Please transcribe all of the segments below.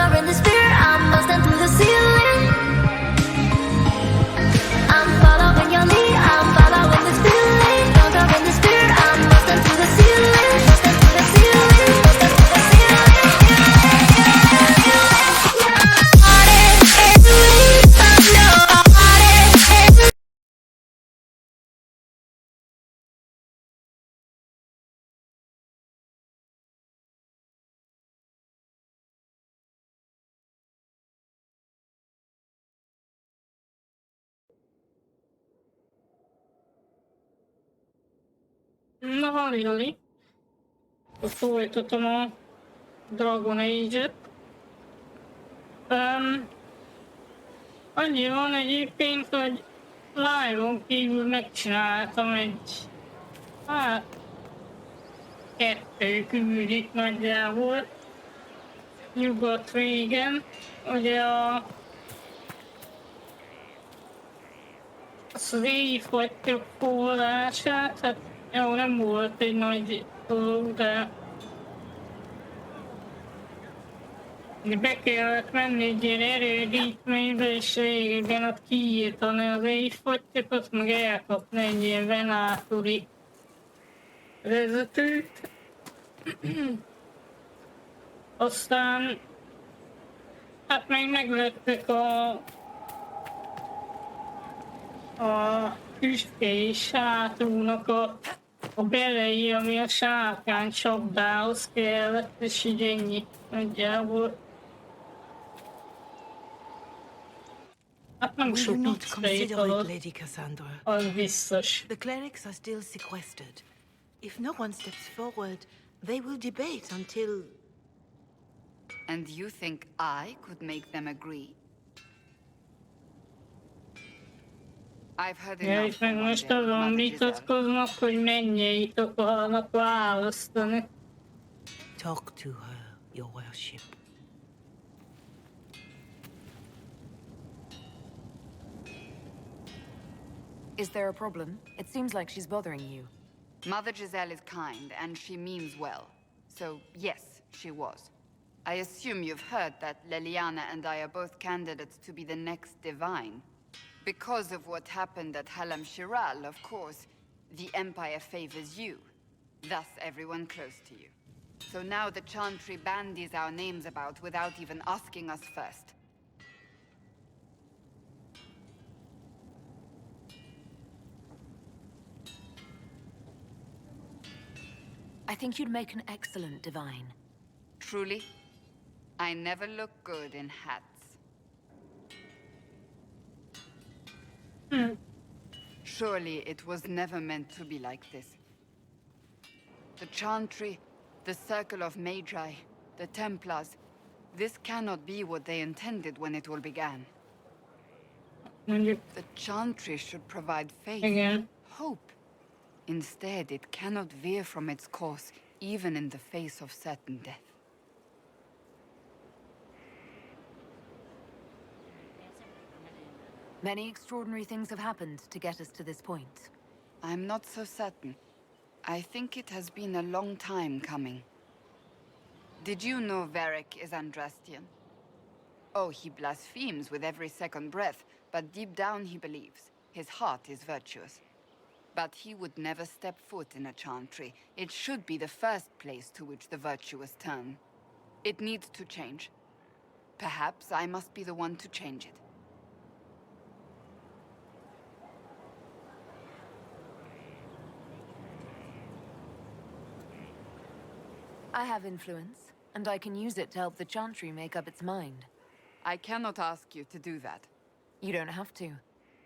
are in the spirit, I'm busting through the ceiling. I'm following your lead, I'm following this feeling. Don't are in the spirit, I'm busting through the ceiling. Busting through the ceiling, busting through the ceiling. Na, hallani. Folytatom a Dragon Age-et. Annyi van egyébként, hogy live-on kívül megcsináltam egy, hát, 2 küldit nagyjából. Nyugat régen, ugye a rész vagy több forrását, hát jó, nem volt egy nagy dolog, de be kellett menni egy ilyen erődítménybe, és régen ott kiírtani az éjfogytyakot, meg elkapni egy ilyen venátori vezetőt. Aztán hát még meglettek a Tüskés hátrúnak a belei, ami a sárkány csapdához kellett, és így ennyi nagyjából. Hát nem sok XP-t adott, az biztos. The clerics are still sequestered. If no one steps forward, they will debate until... And you think I could make them agree? I've heard Ja, itt meg most azon vitatkoznak, hogy mennyeit akarnak választani. Talk to her, your worship. Is there a problem? It seems like she's bothering you. Mother Giselle is kind, and she means well. So, yes, she was. I assume you've heard that Leliana and I are both candidates to be the next divine. Because of what happened at Halam Shiral, of course, the Empire favors you. Thus, everyone close to you. So now the Chantry bandies our names about without even asking us first. I think you'd make an excellent divine. Truly? I never look good in hats. Surely it was never meant to be like this. The Chantry, the Circle of Magi, the Templars, this cannot be what they intended when it all began. The Chantry should provide faith, hope. Instead, it cannot veer from its course, even in the face of certain death. Many extraordinary things have happened to get us to this point. I'm not so certain. I think it has been a long time coming. Did you know Varric is Andrastian? Oh, he blasphemes with every second breath, but deep down he believes. His heart is virtuous. But he would never step foot in a Chantry. It should be the first place to which the virtuous turn. It needs to change. Perhaps I must be the one to change it. I have influence, and I can use it to help the Chantry make up its mind. I cannot ask you to do that. You don't have to.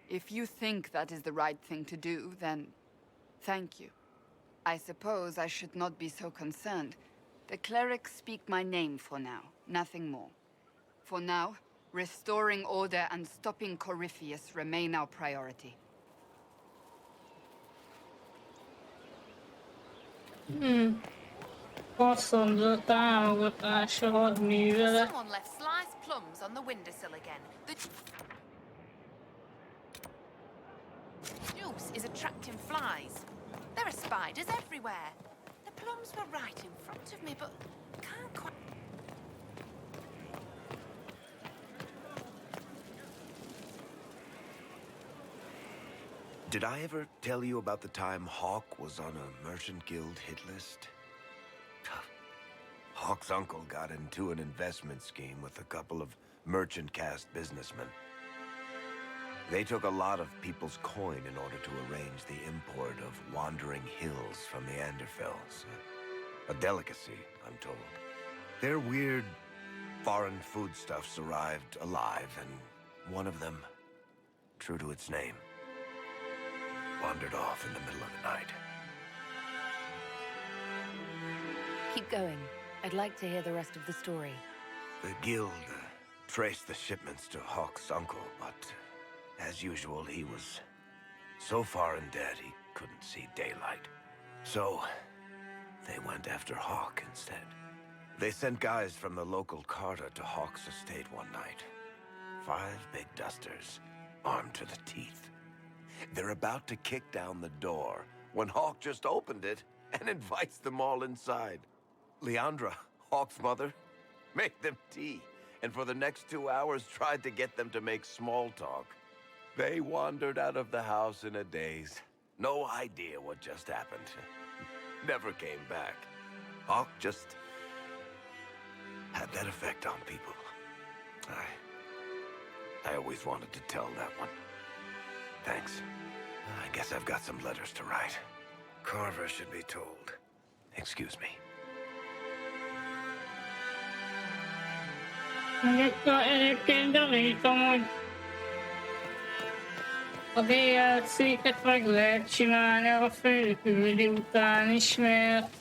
If you think that is the right thing to do, then thank you. I suppose I should not be so concerned. The clerics speak my name for now, nothing more. For now, restoring order and stopping Corypheus remain our priority. Someone left sliced plums on the windowsill again. The juice is attracting flies. There are spiders everywhere. The plums were right in front of me, but can't quite... Did I ever tell you about the time Hawk was on a merchant guild hit list? Hawk's uncle got into an investment scheme with a couple of merchant caste businessmen. They took a lot of people's coin in order to arrange the import of wandering hills from the Anderfells. A delicacy, I'm told. Their weird foreign foodstuffs arrived alive, and one of them, true to its name, wandered off in the middle of the night. Keep going. I'd like to hear the rest of the story. The guild traced the shipments to Hawk's uncle, but as usual, he was so far in debt he couldn't see daylight. So they went after Hawk instead. They sent guys from the local carter to Hawk's estate one night. 5 big dusters, armed to the teeth. They're about to kick down the door when Hawk just opened it and invites them all inside. Leandra, Hawk's mother, made them tea, and for the next 2 hours tried to get them to make small talk. They wandered out of the house in a daze. No idea what just happened. Never came back. Hawk just had that effect on people. I always wanted to tell that one. Thanks. I guess I've got some letters to write. Carver should be told. Excuse me. Egyébként gyanítom, hogy a DLC-ket meg lehet csinálni a főküldi után is, mert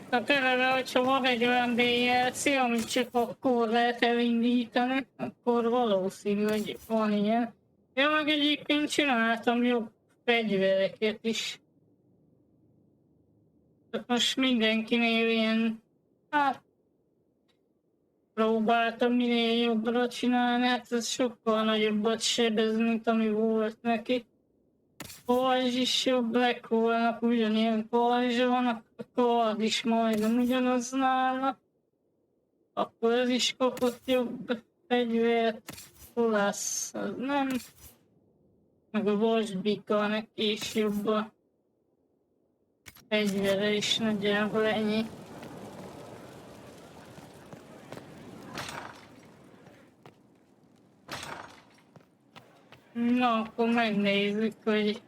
tehát eleve, hogyha van egy olyan DLC, amit csak akkor lehet elindítani, akkor valószínű, hogy van ilyen. Ja, meg egyébként csináltam jobb fegyvereket is. Tehát most mindenkinél ilyen, hát próbáltam minél jobbra csinálni, hát ez sokkal nagyobbat sebez, mint ami volt neki. Pajzs is jobb lett volna, ugyanilyen pajzs van, a kard is majdnem ugyanaz nála. Akkor ez is kapott jobb fegyvert, olasz az nem. Meg a vasbika neki is jobb a fegyvere is, nagyjából ennyi. Na, akkor megnézzük, hogy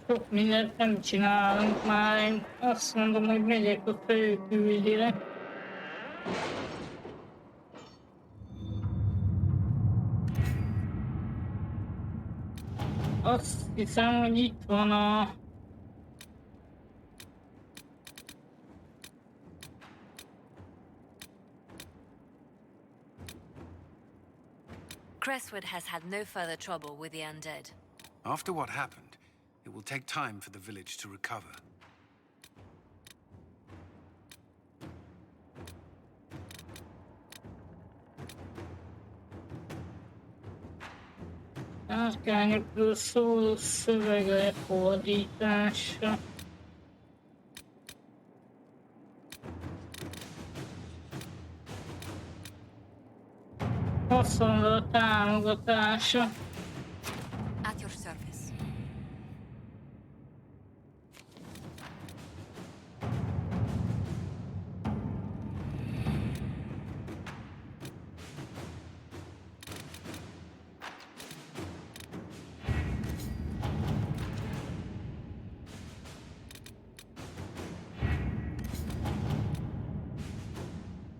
sok mindent nem csinálunk már, én azt mondom, hogy megyek a főküldire. Azt hiszem, hogy itt van a Crestwood has had no further trouble with the undead. After what happened, it will take time for the village to recover. árkányokról szóló szöveg lefordítása. Haszonra támogatása. At your service.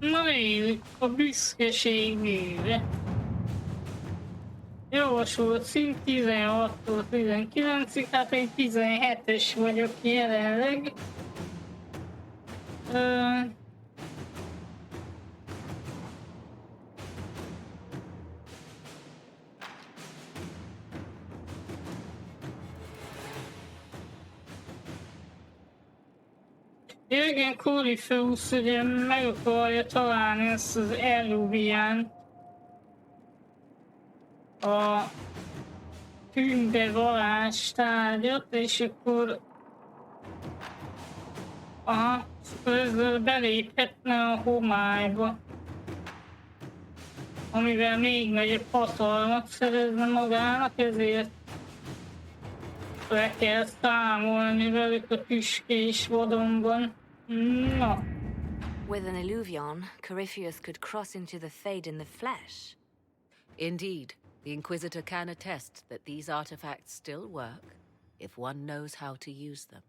Na nézzük, a büszkeség műve. Javasolt szint 16-tól 19-ig, hát én 17-es vagyok jelenleg. Igen, Corifeus ugye meg akarja találni ezt az Eluvian, a tűnbevalás tárgyat, és akkor Aha, ezzel beléphetne a homályba. Amivel még nagyobb hatalmat szerezne magának, ezért le kell számolni velük a Tüskés Vadonban. Na. With an Illuvion, Corypheus could cross into the Fade in the flesh. Indeed, the Inquisitor can attest that these artifacts still work if one knows how to use them.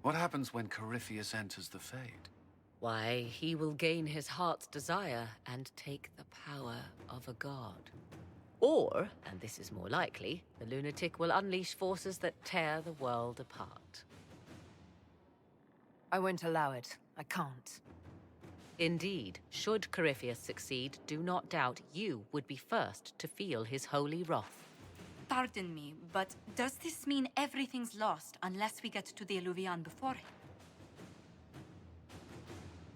What happens when Corypheus enters the Fade? Why, he will gain his heart's desire and take the power of a god. Or, and this is more likely, the lunatic will unleash forces that tear the world apart. I won't allow it. I can't. Indeed, should Corypheus succeed, do not doubt you would be first to feel his holy wrath. Pardon me, but does this mean everything's lost unless we get to the Illuvion before him?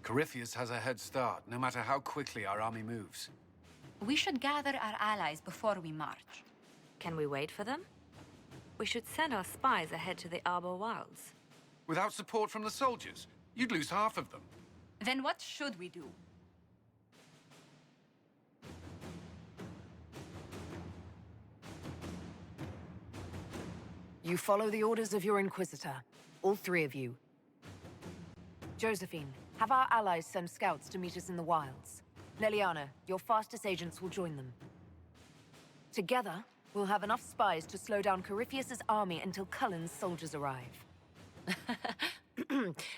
Corypheus has a head start, no matter how quickly our army moves. We should gather our allies before we march. Can we wait for them? We should send our spies ahead to the Arbor Wilds. Without support from the soldiers, you'd lose half of them. Then what should we do? You follow the orders of your Inquisitor. All three of you. Josephine, have our allies send scouts to meet us in the wilds. Leliana, your fastest agents will join them. Together, we'll have enough spies to slow down Corypheus's army until Cullen's soldiers arrive.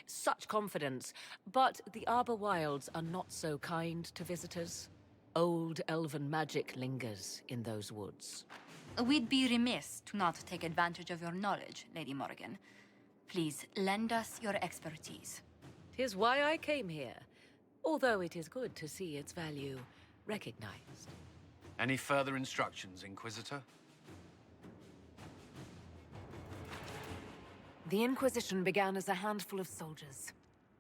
Such confidence. But the Arbor Wilds are not so kind to visitors. Old elven magic lingers in those woods. We'd be remiss to not take advantage of your knowledge, Lady Morgan. Please, lend us your expertise. 'Tis why I came here, although it is good to see its value recognized. Any further instructions, Inquisitor? The Inquisition began as a handful of soldiers.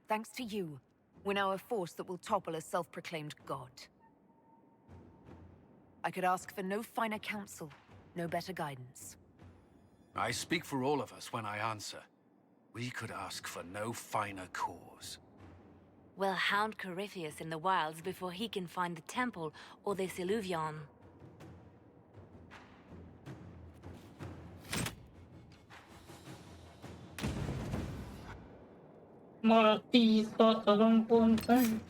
Thanks to you, we're now a force that will topple a self-proclaimed god. I could ask for no finer counsel, no better guidance. I speak for all of us when I answer. We could ask for no finer cause. We'll hound Corypheus in the wilds before he can find the temple or this Illuvion. Maradt 10 hatalomponton.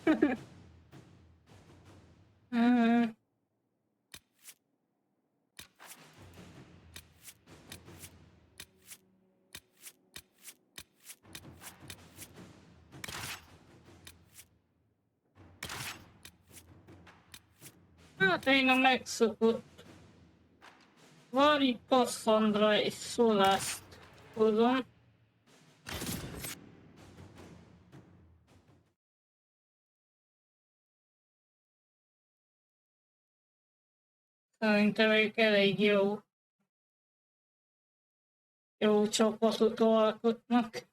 Hát én a megszokott Vari Cassandra és Szolászt hozom. Szerintem ők elég jó csapatot alkotnak.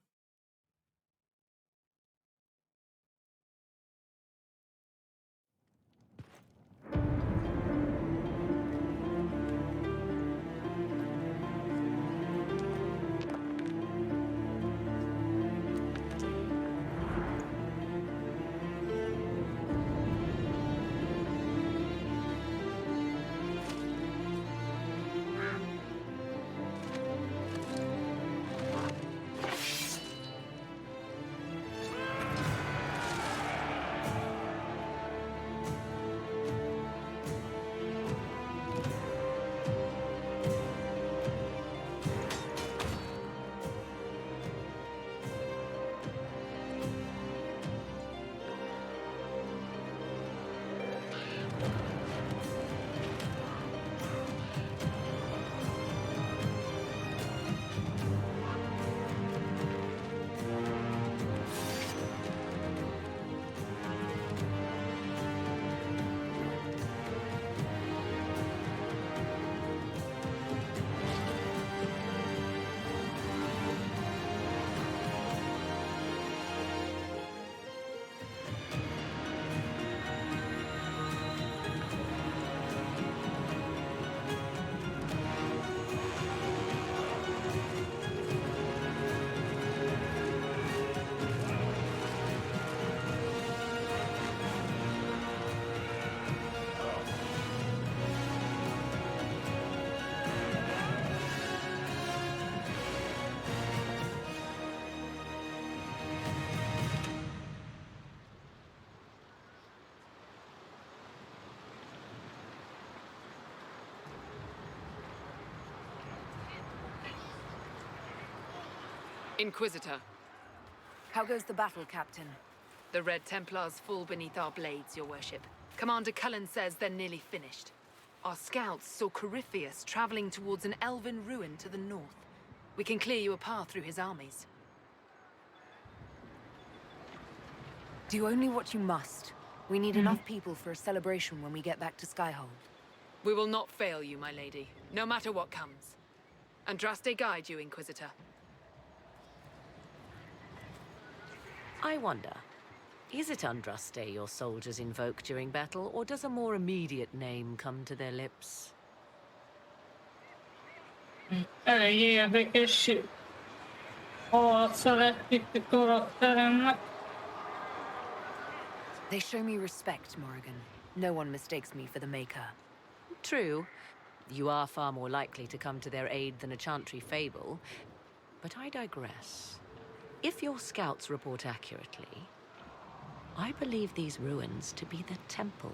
Inquisitor, How goes the battle, Captain? the Red Templars fall beneath our blades, your worship. Commander Cullen says they're nearly finished. Our scouts saw Corypheus traveling towards an elven ruin to the north. We can clear you a path through his armies. Do only what you must. We need enough people for a celebration when we get back to Skyhold. We will not fail you, my lady, no matter what comes. Andraste guide you, Inquisitor. I wonder, is it Andraste your soldiers invoke during battle, or does a more immediate name come to their lips? Elég érdekes arca lett itt a karakteremnek. They show me respect, Morrigan. No one mistakes me for the Maker. True, you are far more likely to come to their aid than a chantry fable, but I digress. If your scouts report accurately, I believe these ruins to be the Temple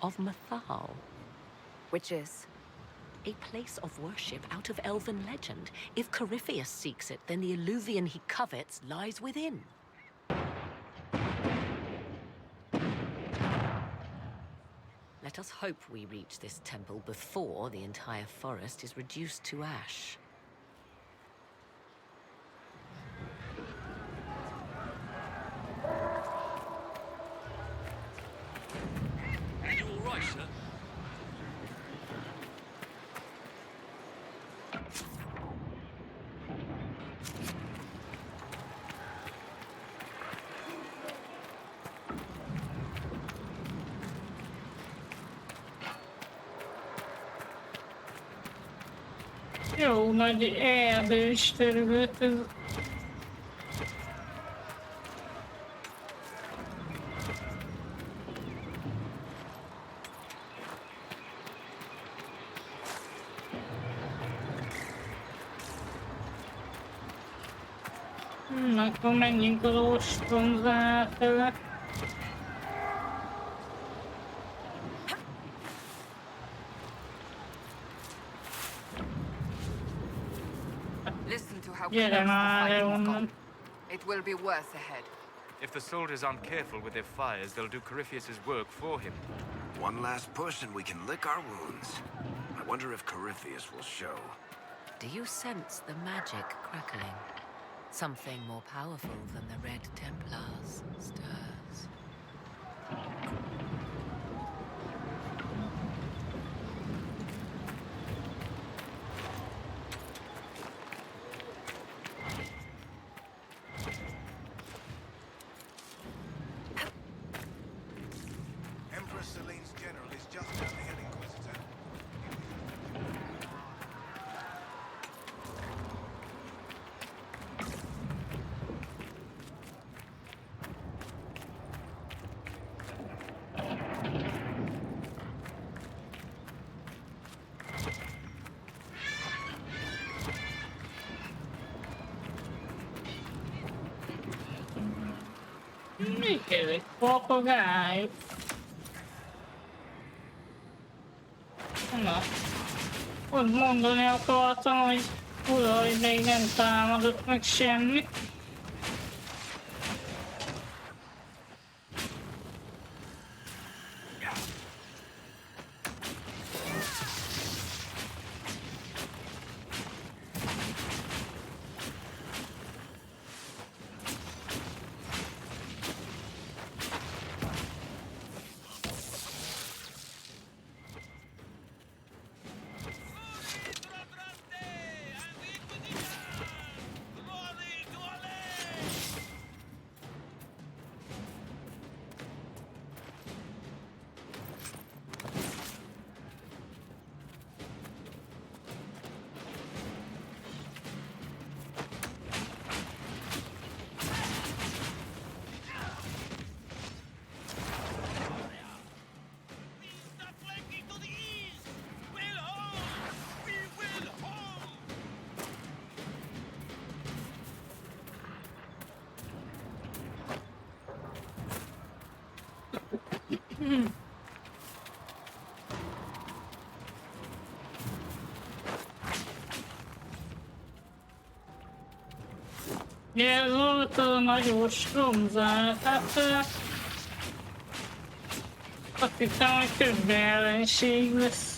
of Mathal. Which is? A place of worship out of elven legend. If Corypheus seeks it, then the Illuvian he covets lies within. Let us hope we reach this temple before the entire forest is reduced to ash. Are you all right, sir? Jó nagy erdős terület ez. Akkor menjünk az ostrom zártele. Listen to how Gyere close the már le fight has onnan. gone. It will be worse ahead. If the soldiers aren't careful with their fires, they'll do Corypheus's work for him. One last push and we can lick our wounds. I wonder if Corypheus will show. Do you sense the magic crackling? Something more powerful than the Red Templars stirs. Empress Celine's general is just down ahead, Inquisitor. Miért? Papagáj. Na. Ott mondani akartam, hogy ura, hogy még nem támadott meg semmi. Ez volt a nagy ostromzár. Hát azt hittem, hogy több ellenség lesz.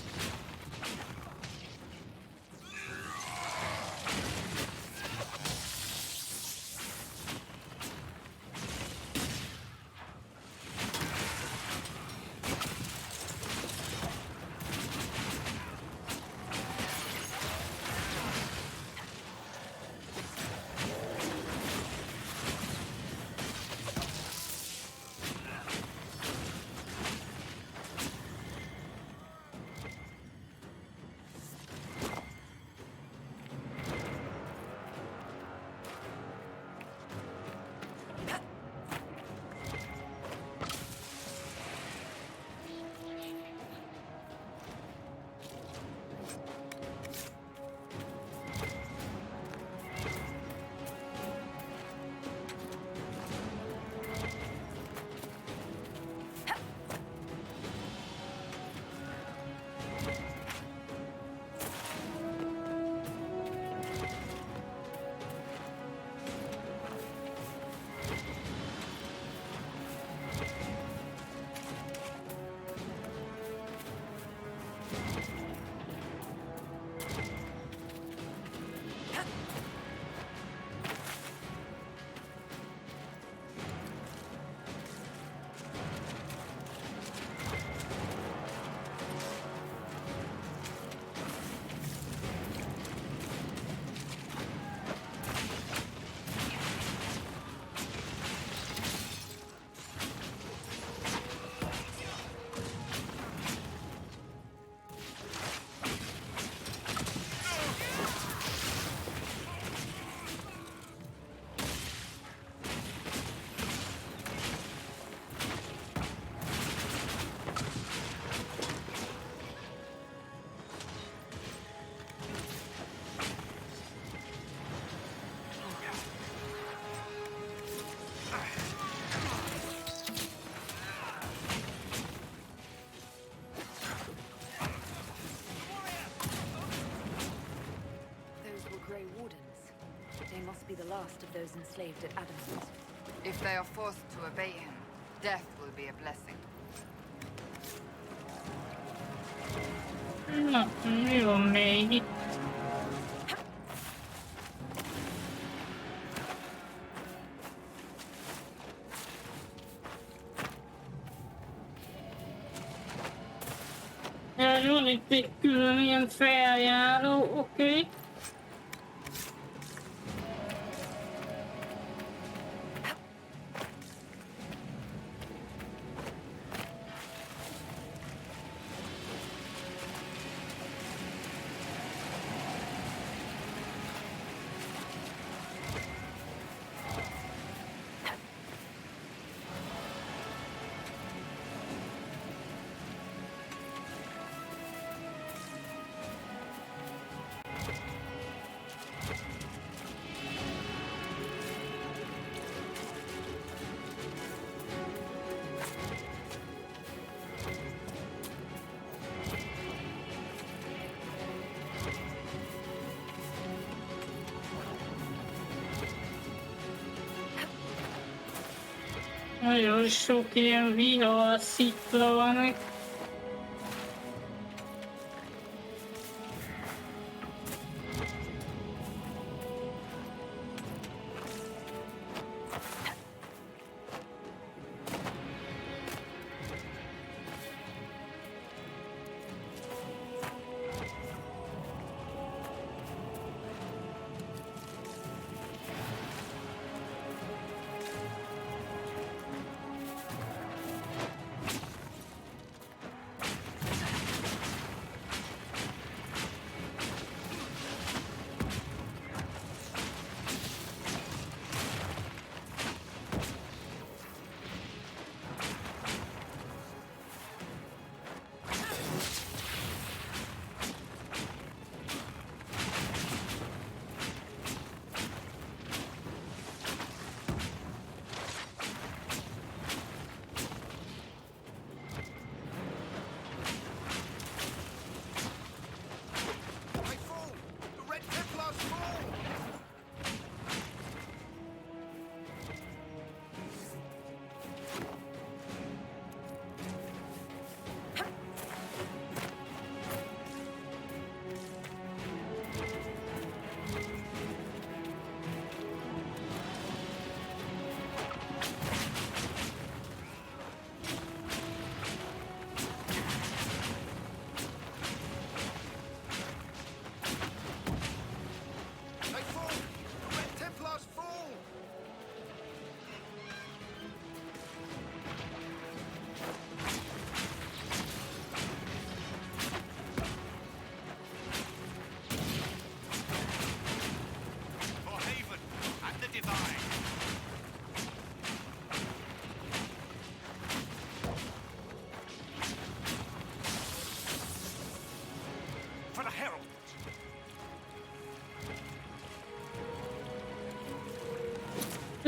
Be the last of those enslaved at Adams's. If they are forced to obey him, death will be a blessing. Jó még. Van itt egy külön ilyen feljáró, oké. Nagyon sok ilyen vihar, szikla van.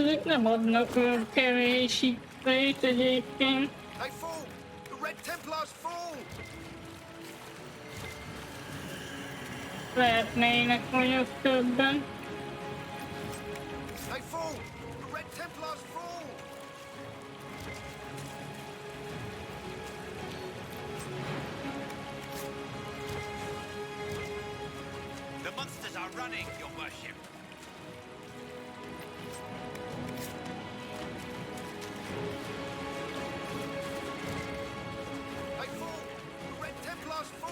Ezek nem adnak olyan kevés XP-t egyébként. They fall! The Red Templars fall! Lehetnének mondjuk többen. They fall! The Red Templars fall! The monsters are running, your worship. They fall! The Red Templars fall!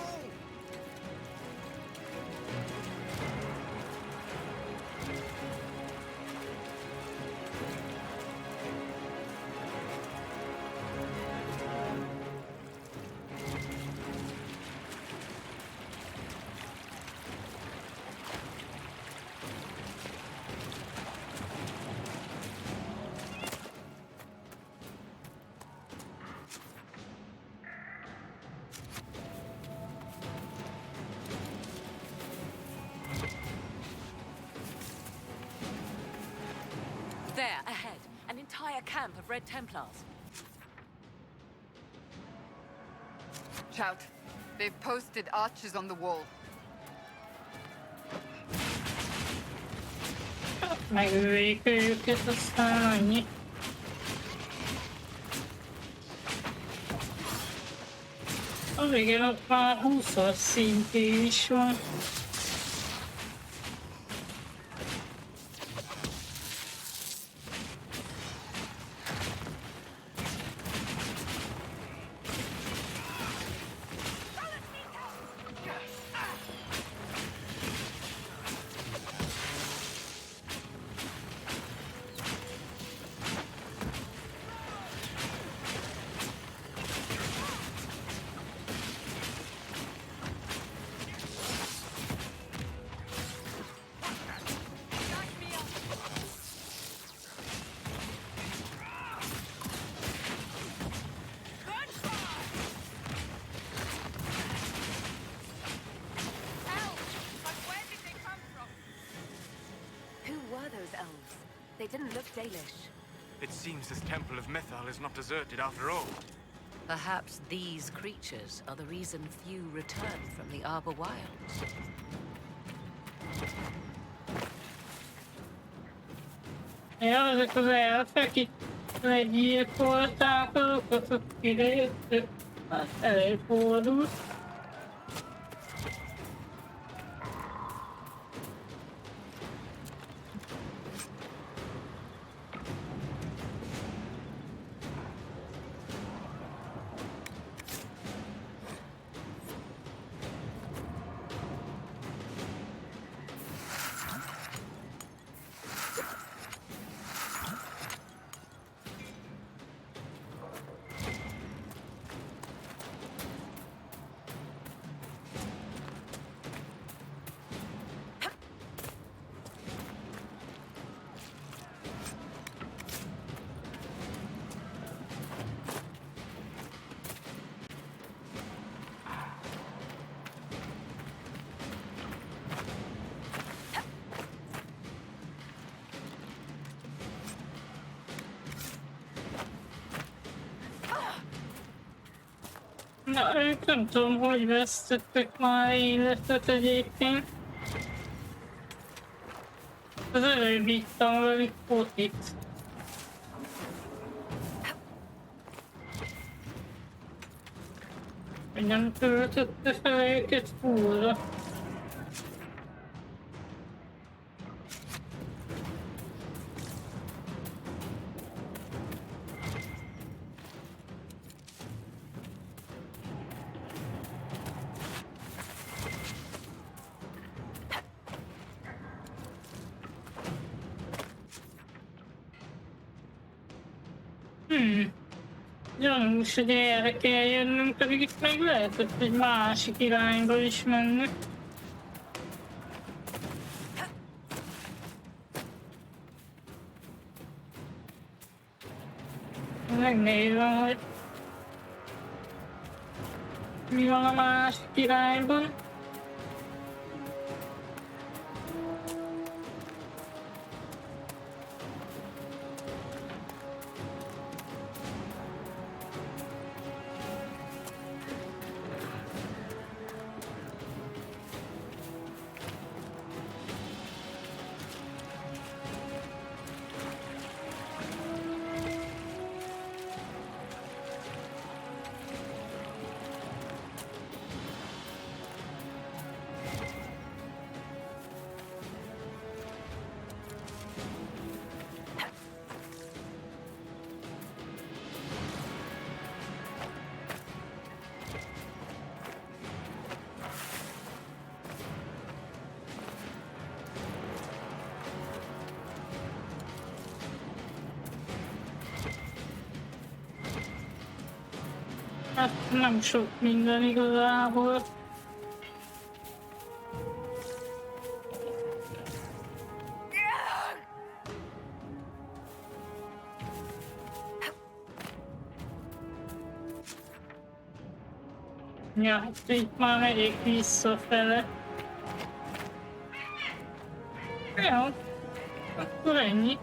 There, ahead. An entire camp of Red Templars. Shout. They've posted archers on the wall. Megöljük őket, aztán annyi. Az igen, ott már 20-as szintű is van. They didn't look Dalish. It seems this temple of Mythal is not deserted after all. Perhaps these creatures are the reason few return from the Arbor Wilds. Ja, ezek az elfek itt legyilkolták azokat, akik idejöttök. Hát előfordult. Na, ők nem tudom, hogy vesztettek már életet egyébként. Az előbb vittem velük potit. Hogy nem töltötte fel őket fullra. Gyanús, hogy erre kell jönnünk, pedig itt meg lehetett egy másik irányba is menni. Megnézem, hogy mi van a másik irányban. Hát nem sok minden igazából. Ja, hát itt már megyek visszafele. Jó, akkor ennyi.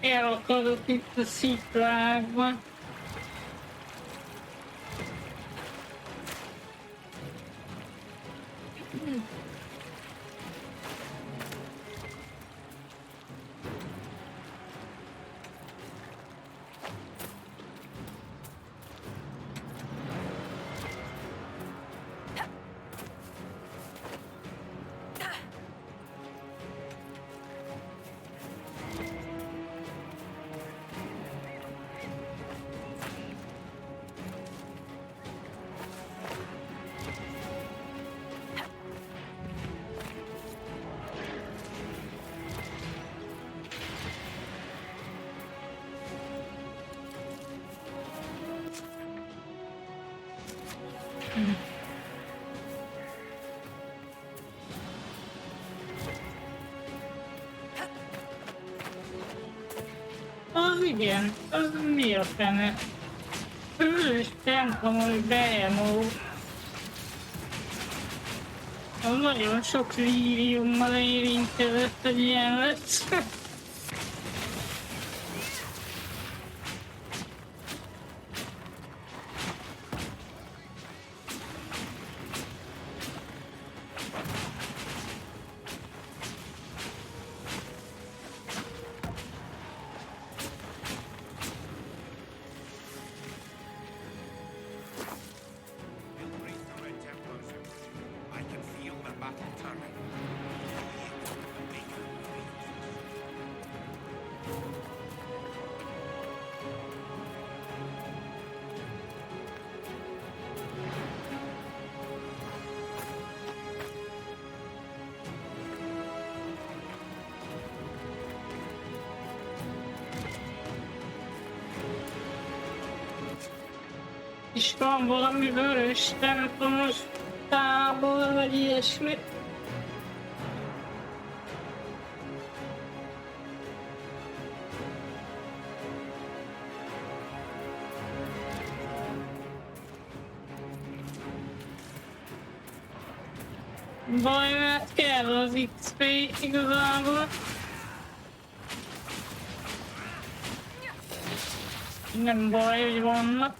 Elakadok itt a sziklákban. Az igen, az mi a fene? Ős templom, hogy bejemó. Az nagyon sok líriummal érintkezett, hogy ilyen lesz. És van valami vörös templomos tábor, vagy ilyesmi. Baj, mert kell az XP igazából. Nem baj, hogy vannak.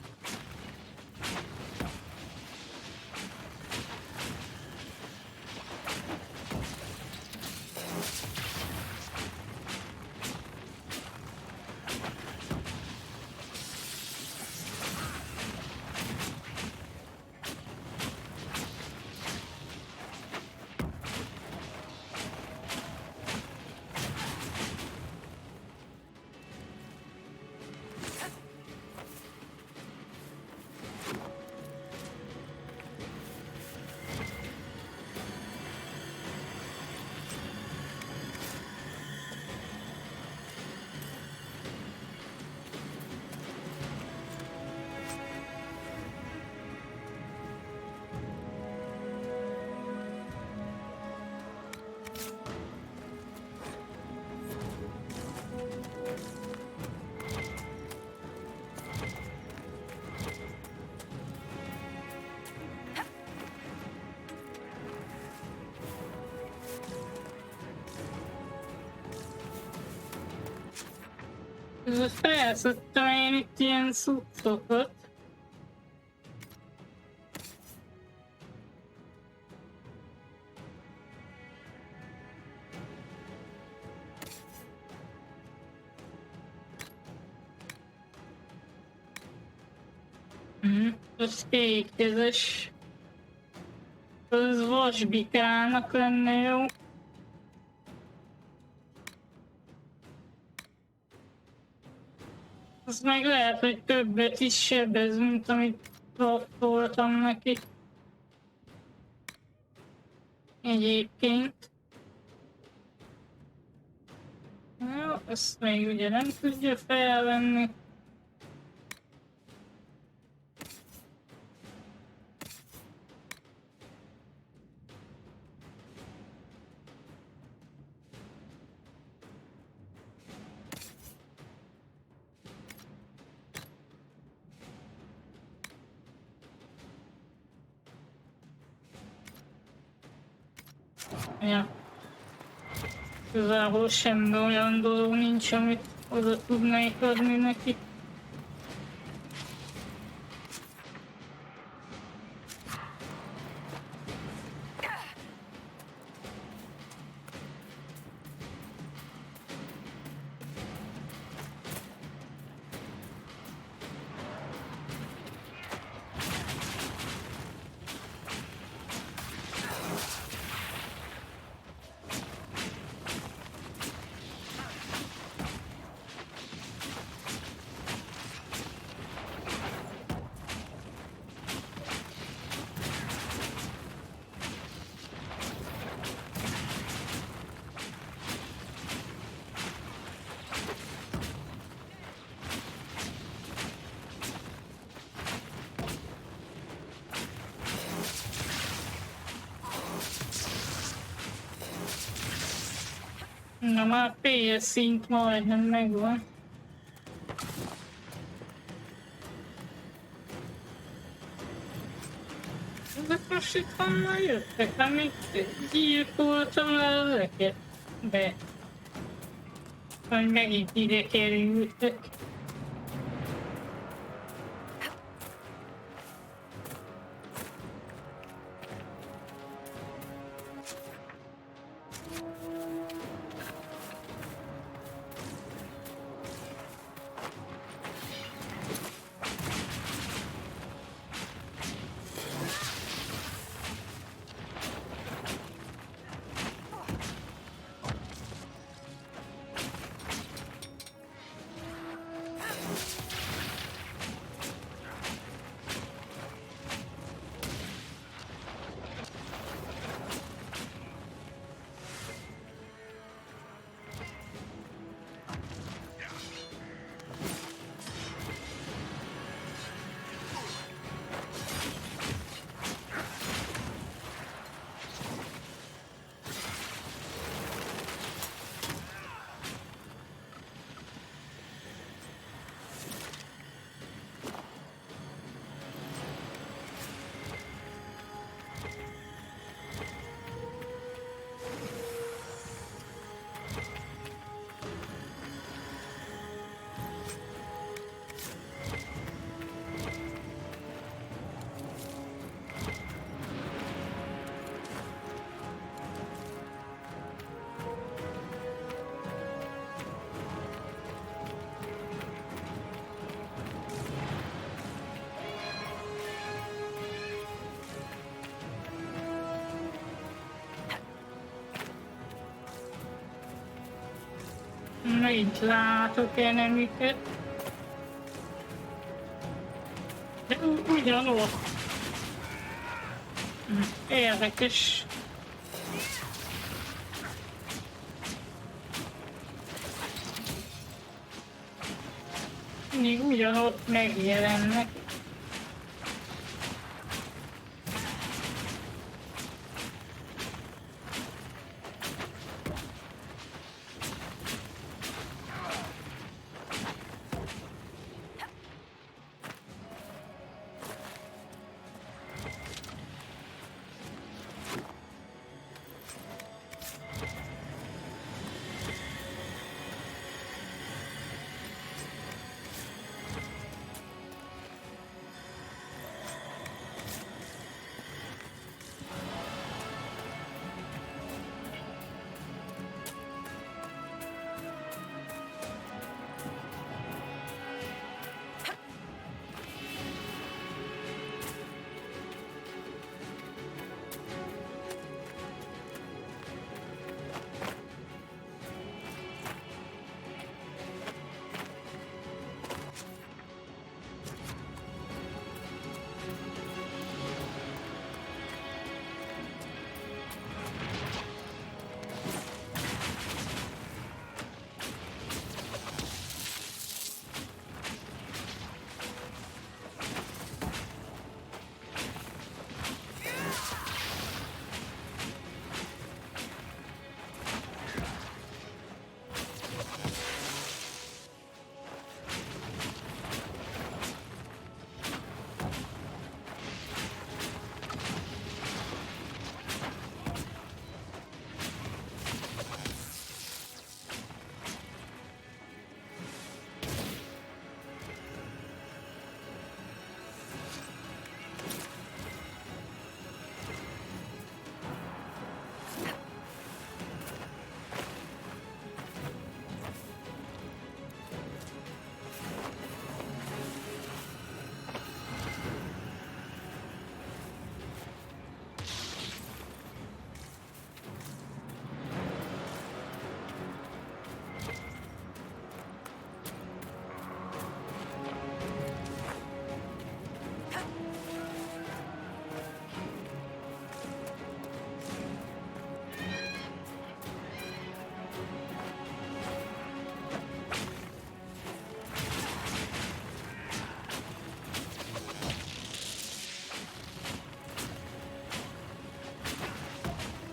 Felszedtem én itt ilyen cuccokat. Az kékkezes. Az vasbikának lenne jó. Az meg lehet, hogy többet is sebez, mint amit toltam neki. Egyébként. Jó, ezt még ugye nem tudja felvenni. Ja. Igazából semmi olyan dolog nincs, amit oda tudnék adni neki. Na már PS szint majdnem megvan. Ezek most itt honnan jöttek, amit gyilkoltam le ezeket be. Hogy megint ide kerültek. itt látok én nemiket. De ugyanott. Érdekes. Mindig ugyanott megjelennek.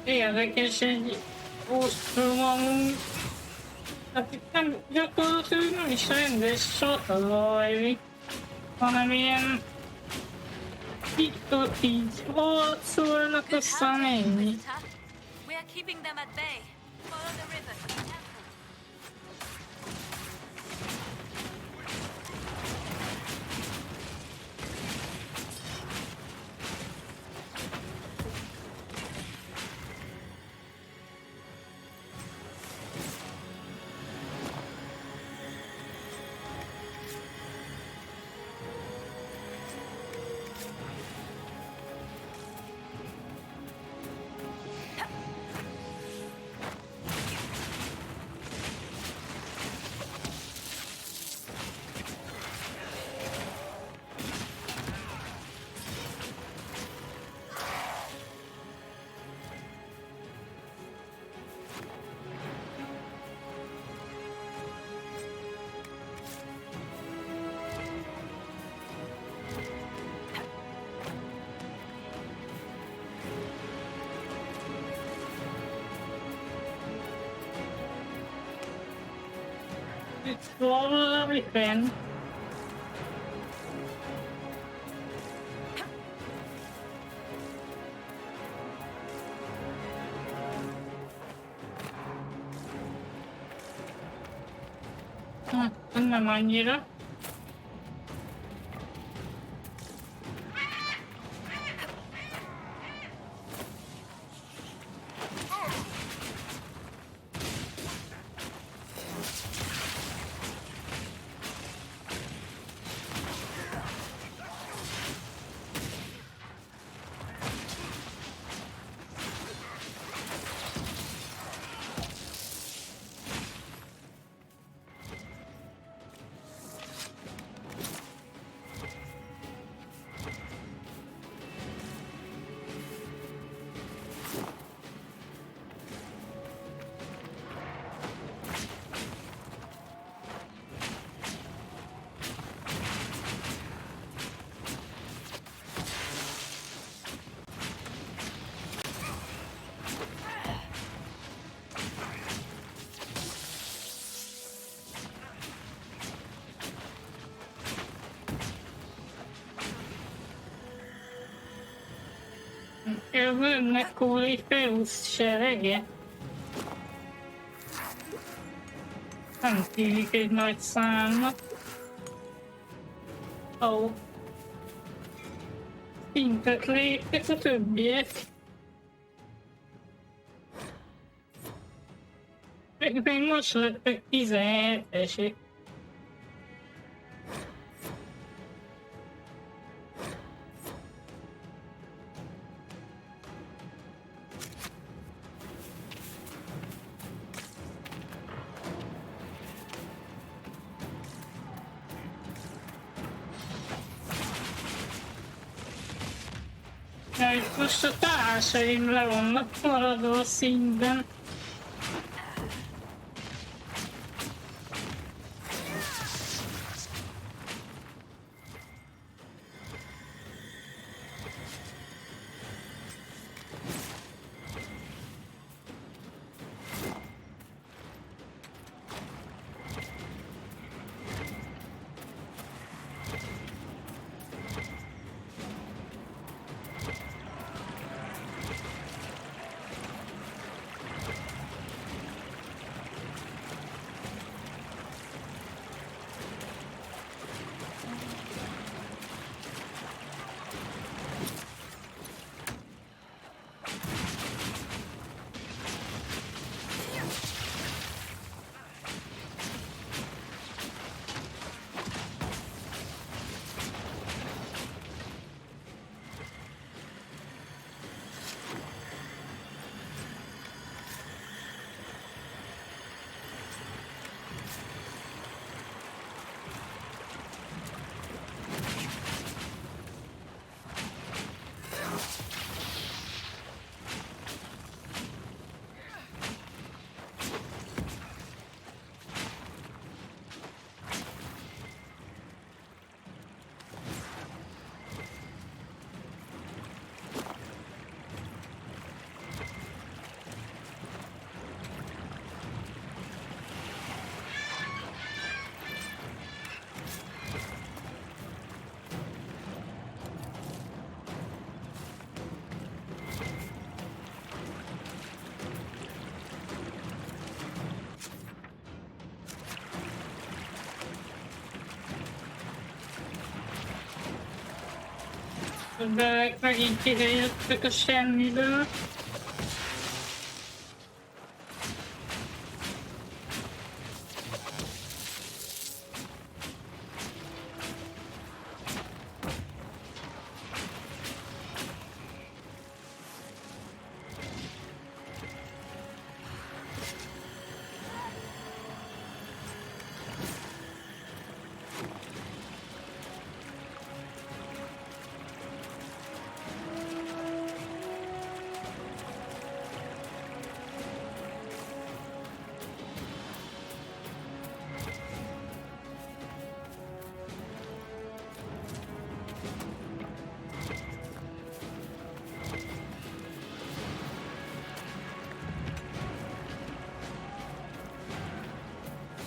Érdekes egy ostromon, hát itt nem, gyakorlatilag nem is rendes csata zajlik, hanem ilyen itt-ott így harcolnak, aztán ennyi. We are keeping them at bay. Follow the river to the temple. It's probably fun. Nem annyira. Jövőnek új főszerege. Nem tűnik egy nagy számnak. Ó. Szintet léptek a többiek. Még most lettek 17-esek. Ja, itt most a társaim le vannak maradva a színben. De megint kijöttök a semmiből.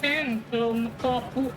Templom kapu.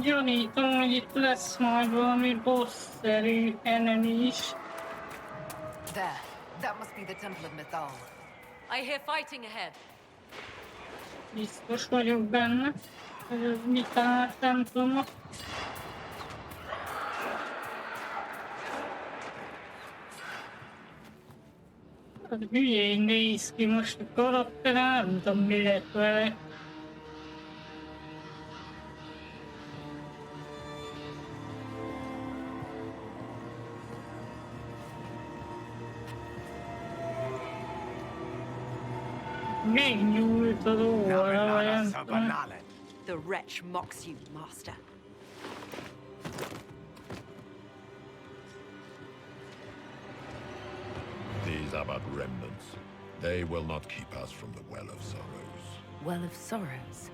Gyanítom, hogy itt lesz majd valami boss-szerű enemy is. There. That must be the Temple of Mythal. I hear fighting ahead. Biztos vagyok benne, hogy ez Mikánát temploma. Az hülyén néz ki most a karakter, nem tudom mi lett vele. Megnyúlt az óra, vagy nem tudom. The wretch mocks you, master. These are but remnants. They will not keep us from the Well of Sorrows. Well of Sorrows?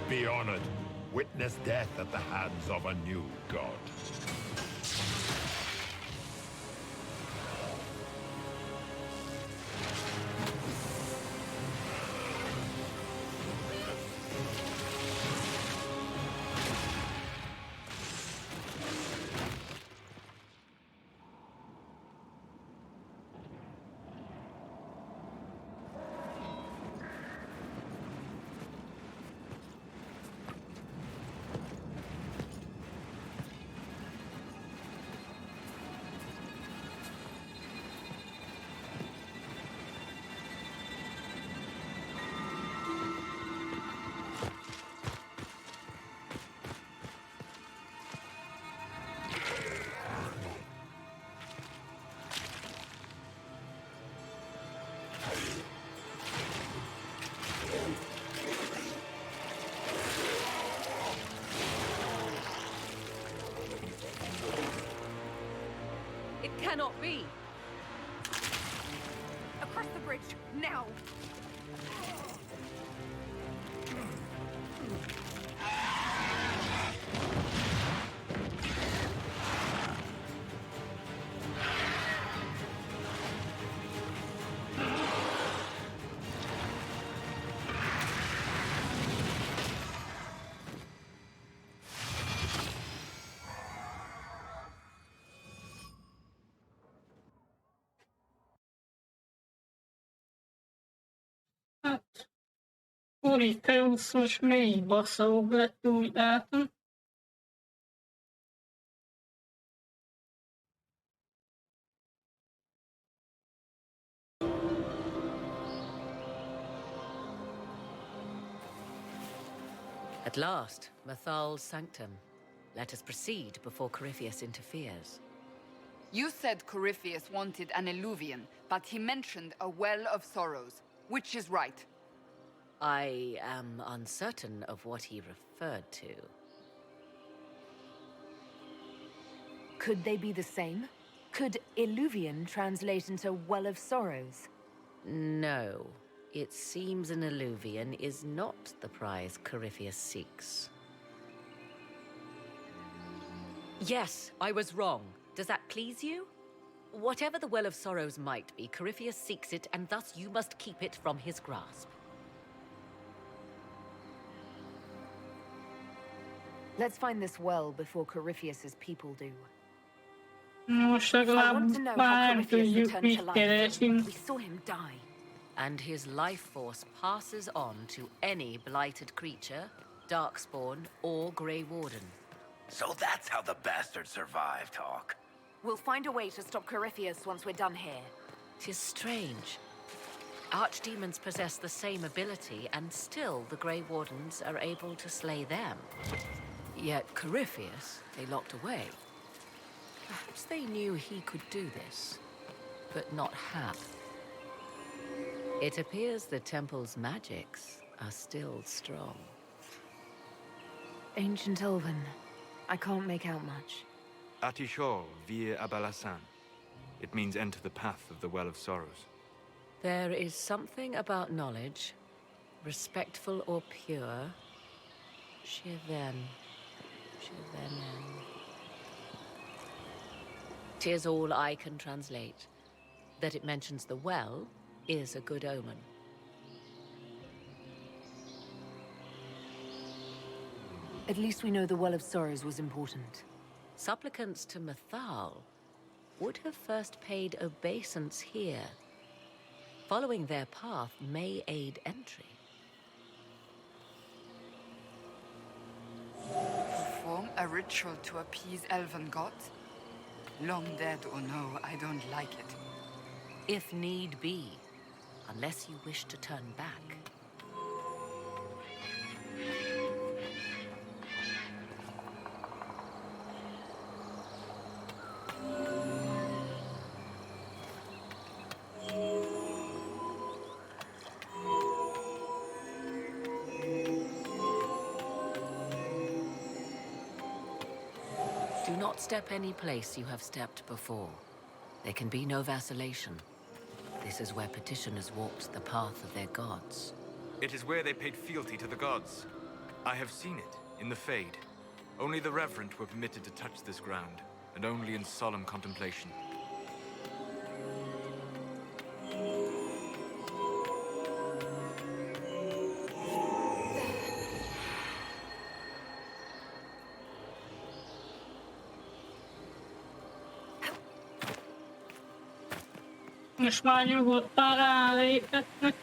Be honored. Witness death at the hands of a new god. It cannot be! Across the bridge, now! Hát, Orifeusz most még basszabb lett, úgy látom. At last, Mathal's sanctum. Let us proceed before Corypheus interferes. You said Corypheus wanted an Eluvian, but he mentioned a Well of Sorrows. Which is right? I am uncertain of what he referred to. Could they be the same? Could Illuvian translate into Well of Sorrows? No. It seems an Illuvian is not the prize Corypheus seeks. Yes, I was wrong. Does that please you? Whatever the Well of Sorrows might be, Corypheus seeks it, and thus you must keep it from his grasp. Let's find this well before Corypheus's people do. Most legalább már nem tudjuk, mit keresünk. We saw him die. And his life force passes on to any blighted creature, Darkspawn, or Grey Warden. So that's how the bastard survived, Hawk. We'll find a way to stop Corypheus once we're done here. 'Tis strange. Archdemons possess the same ability, and still the Grey Wardens are able to slay them. Yet Corypheus, they locked away. Perhaps they knew he could do this, but not how. It appears the temple's magics are still strong. Ancient Elven. I can't make out much. Atishor vir Abalasan. It means enter the path of the Well of Sorrows. There is something about knowledge, respectful or pure. Shiven. 'Tis all I can translate. That it mentions the well is a good omen. At least we know the Well of Sorrows was important. Supplicants to Mythal would have first paid obeisance here. Following their path may aid entry. Perform a ritual to appease elven gods? Long dead or no, I don't like it. If need be, unless you wish to turn back. Do not step any place you have stepped before. There can be no vacillation. This is where petitioners walked the path of their gods. It is where they paid fealty to the gods. I have seen it, in the Fade. Only the reverent were permitted to touch this ground, and only in solemn contemplation. Most már nyugodtan ráléphetnek.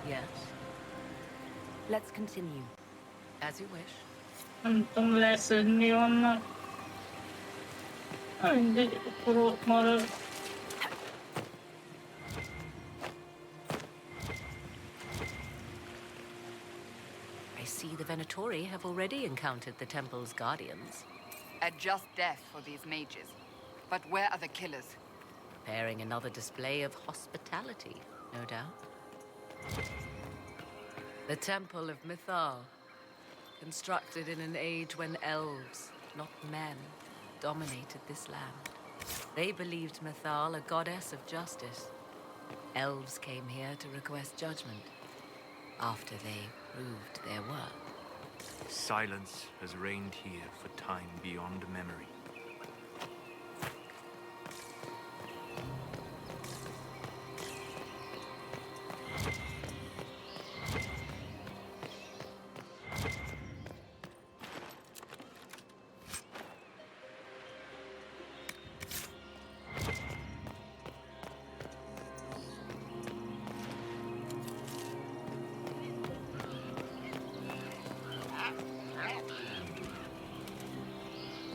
Yes. Let's continue. As you wish. Nem tudom leszedni onnan. Mindegy, akkor ott marad. I see the Venatori have already encountered the temple's guardians. A just death for these mages. But where are the killers? Preparing another display of hospitality, no doubt. The Temple of Mythal, constructed in an age when elves, not men, dominated this land. They believed Mythal a goddess of justice. Elves came here to request judgment after they proved their worth. Silence has reigned here for time beyond memory.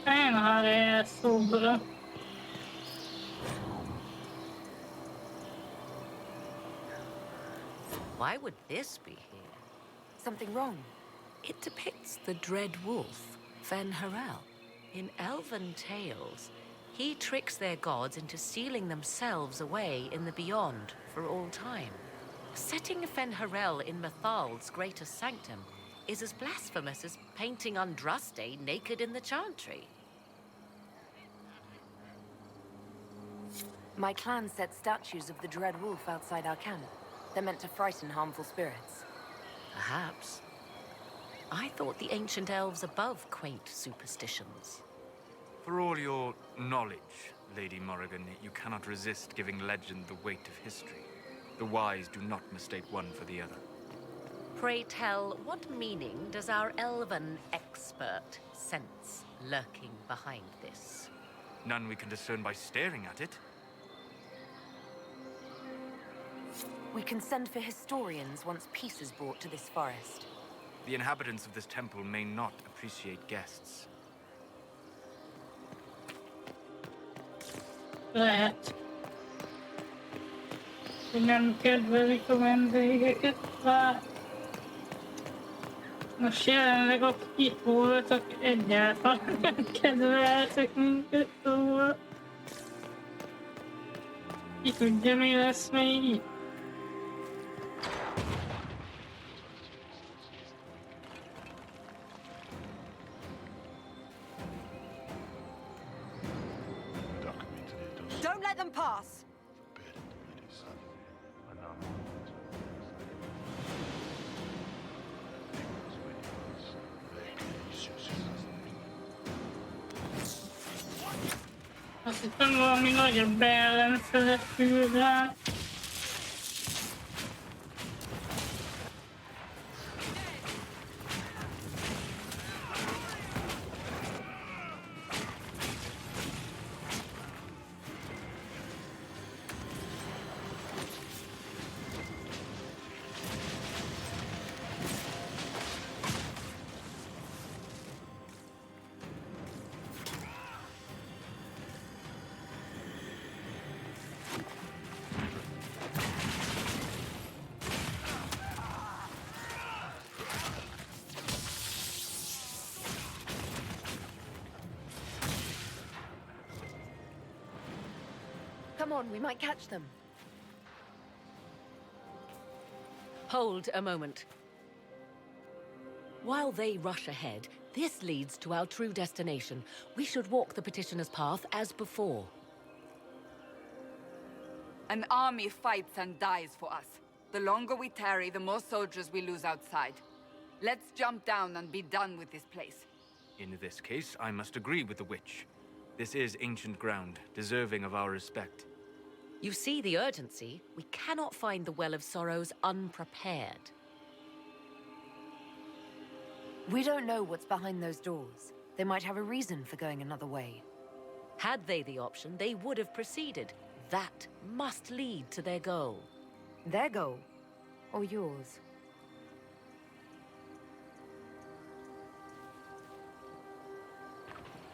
Én már elszóbra. Why would this be here? Something wrong? It depicts the dread wolf, Fen-Harel. In elven tales, he tricks their gods into sealing themselves away in the beyond for all time. Setting Fen-Harel in Mythal's greatest sanctum is as blasphemous as painting Andraste naked in the chantry. My clan set statues of the Dread Wolf outside our camp. They're meant to frighten harmful spirits. Perhaps. I thought the ancient elves above quaint superstitions. For all your knowledge, Lady Morrigan, you cannot resist giving legend the weight of history. The wise do not mistake one for the other. Pray tell, what meaning does our elven expert sense lurking behind this? None we can discern by staring at it. We can send for historians once peace is brought to this forest. The inhabitants of this temple may not appreciate guests. Lehet. Hogy nem kedvelik a vendégeket. Most jelenleg akik itt voltak, egyáltalán nem kedveltek minket, szóval... Ki tudja, mi lesz még itt. Don't let them pass! Azt hittem valami nagyobb ellenfelet küld rá. Come on, we might catch them. Hold a moment. While they rush ahead, this leads to our true destination. We should walk the petitioner's path as before. An army fights and dies for us. The longer we tarry, the more soldiers we lose outside. Let's jump down and be done with this place. In this case, I must agree with the witch. This is ancient ground, deserving of our respect. You see the urgency? We cannot find the Well of Sorrows unprepared. We don't know what's behind those doors. They might have a reason for going another way. Had they the option, they would have proceeded. That must lead to their goal. Their goal? Or yours?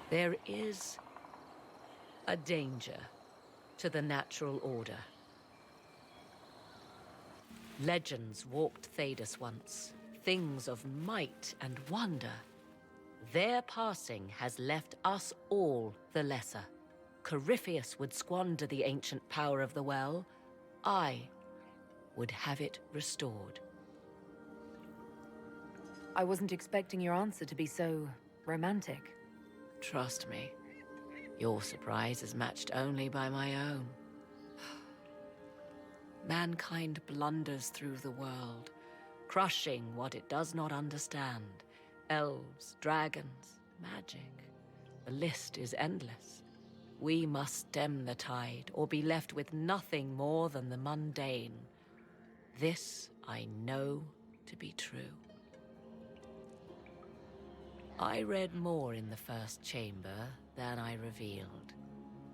There is a danger to the natural order. Legends walked Thedas once, things of might and wonder. Their passing has left us all the lesser. Corypheus would squander the ancient power of the well. I would have it restored. I wasn't expecting your answer to be so romantic. Trust me, your surprise is matched only by my own. Mankind blunders through the world, crushing what it does not understand. Elves, dragons, magic. The list is endless. We must stem the tide, or be left with nothing more than the mundane. This I know to be true. I read more in the first chamber than I revealed.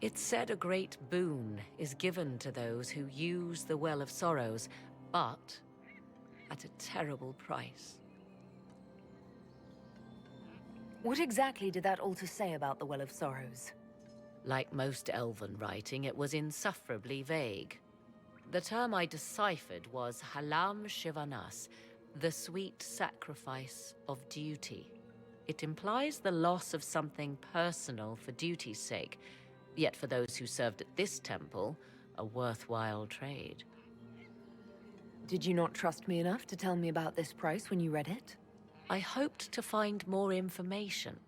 It said a great boon is given to those who use the Well of Sorrows, but at a terrible price. What exactly did that altar say about the Well of Sorrows? Like most elven writing, it was insufferably vague. The term I deciphered was Halam Shivanas, the sweet sacrifice of duty. It implies the loss of something personal for duty's sake, yet for those who served at this temple, a worthwhile trade. Did you not trust me enough to tell me about this price when you read it? I hoped to find more information.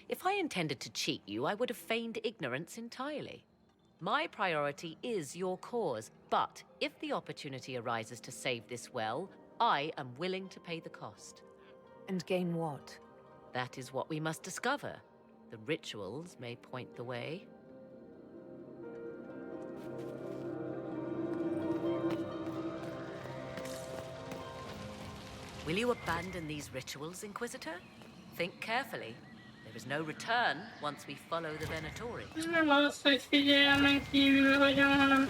If I intended to cheat you, I would have feigned ignorance entirely. My priority is your cause, but if the opportunity arises to save this well, I am willing to pay the cost. And gain what? That is what we must discover. The rituals may point the way. Will you abandon these rituals, Inquisitor? Think carefully. There is no return once we follow the Venatori. Nem az, hogy figyelmen kívül vagyok, hanem